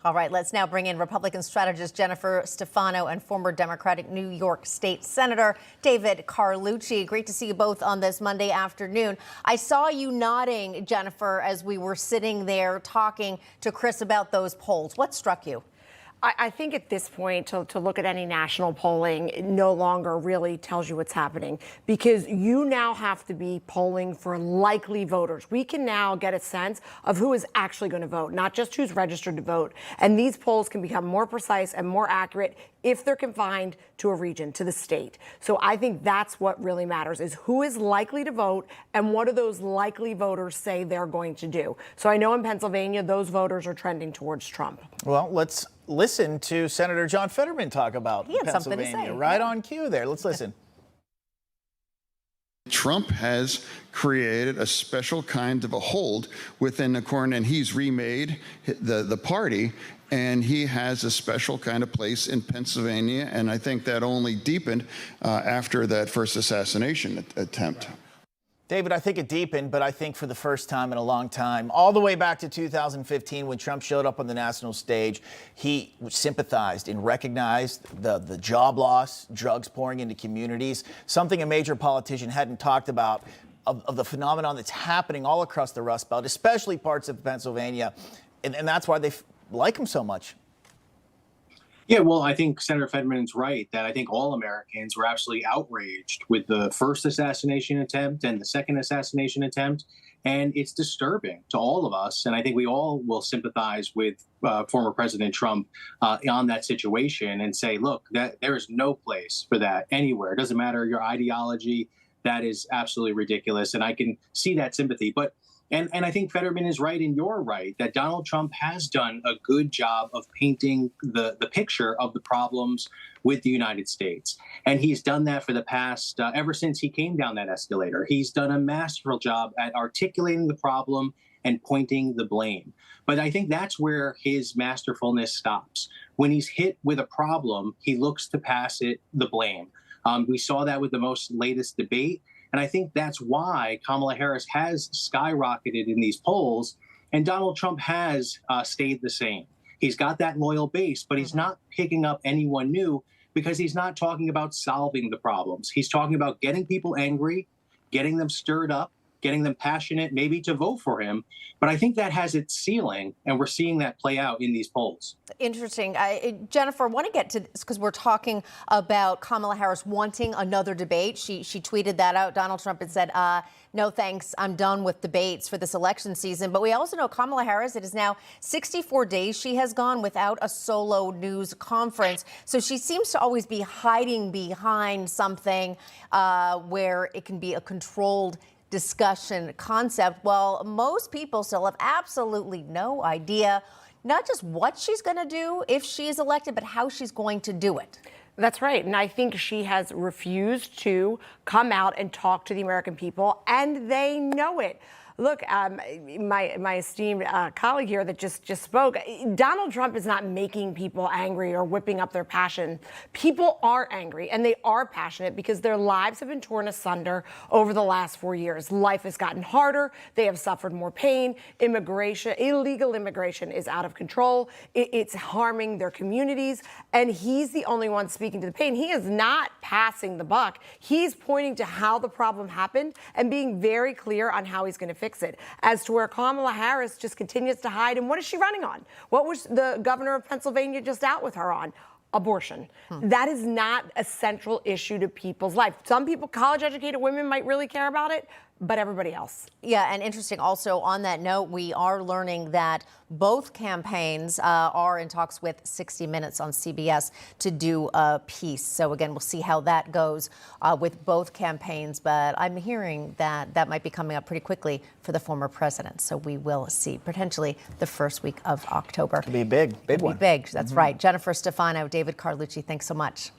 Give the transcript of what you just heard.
All right, let's now bring in Republican strategist Jennifer Stefano and former Democratic New York State Senator David Carlucci. Great to see you both on this Monday afternoon. I saw you nodding, Jennifer, as we were sitting there talking to Chris about those polls. What struck you? I think at this point, to look at any national polling, it no longer really tells you what's happening, because you now have to be polling for likely voters. We can now get a sense of who is actually going to vote, not just who's registered to vote. And these polls can become more precise and more accurate if they're confined to a region, to the state. So I think that's what really matters, is who is likely to vote and what do those likely voters say they're going to do. So I know in Pennsylvania, those voters are trending towards Trump. Well, let's listen to Senator John Fetterman talk about Pennsylvania. Right on cue there. Let's listen. Trump has created a special kind of a hold within the corner, and he's remade the party, and he has a special kind of place in Pennsylvania, and I think that only deepened after that first assassination attempt. David, I think it deepened, but I think for the first time in a long time, all the way back to 2015 when Trump showed up on the national stage, he sympathized and recognized the job loss, drugs pouring into communities, something a major politician hadn't talked about, of the phenomenon that's happening all across the Rust Belt, especially parts of Pennsylvania. And that's why they like him so much. Yeah, well, I think Senator Fetterman's right that I think all Americans were absolutely outraged with the first assassination attempt and the second assassination attempt. And it's disturbing to all of us. And I think we all will sympathize with former President Trump on that situation and say, look, that there is no place for that anywhere. It doesn't matter your ideology. That is absolutely ridiculous. And I can see that sympathy. But And I think Fetterman is right, and you're right, that Donald Trump has done a good job of painting the picture of the problems with the United States. And he's done that for the past, ever since he came down that escalator. He's done a masterful job at articulating the problem and pointing the blame. But I think that's where his masterfulness stops. When he's hit with a problem, he looks to pass it the blame. We saw that with the most latest debate. And I think that's why Kamala Harris has skyrocketed in these polls, and Donald Trump has stayed the same. He's got that loyal base, but he's not picking up anyone new because he's not talking about solving the problems. He's talking about getting people angry, getting them stirred up, getting them passionate, maybe to vote for him. But I think that has its ceiling, and we're seeing that play out in these polls. Interesting. Jennifer, I want to get to this because we're talking about Kamala Harris wanting another debate. She tweeted that out. Donald Trump had said, no, thanks, I'm done with debates for this election season. But we also know Kamala Harris, it is now 64 days she has gone without a solo news conference. So she seems to always be hiding behind something where it can be a controlled discussion concept. Well, most people still have absolutely no idea, not just what she's going to do if she is elected, but how she's going to do it. That's right. And I think she has refused to come out and talk to the American people, and they know it. Look, my esteemed colleague here that just spoke, Donald Trump is not making people angry or whipping up their passion. People are angry and they are passionate because their lives have been torn asunder over the last 4 years. Life has gotten harder. They have suffered more pain. Immigration, illegal immigration is out of control. It's harming their communities. And he's the only one speaking to the pain. He is not passing the buck. He's pointing to how the problem happened and being very clear on how he's going to fix it. As to where Kamala Harris just continues to hide, and what is she running on? What was the governor of Pennsylvania just out with her on? Abortion. That is not a central issue to people's life. Some people, college-educated women, might really care about it, but everybody else. Yeah, and interesting also on that note, we are learning that both campaigns are in talks with 60 Minutes on CBS to do a piece. So again, we'll see how that goes with both campaigns. But I'm hearing that that might be coming up pretty quickly for the former president. So we will see potentially the first week of October. Could be a big one. Big. That's right. Jennifer Stefano, David Carlucci, thanks so much.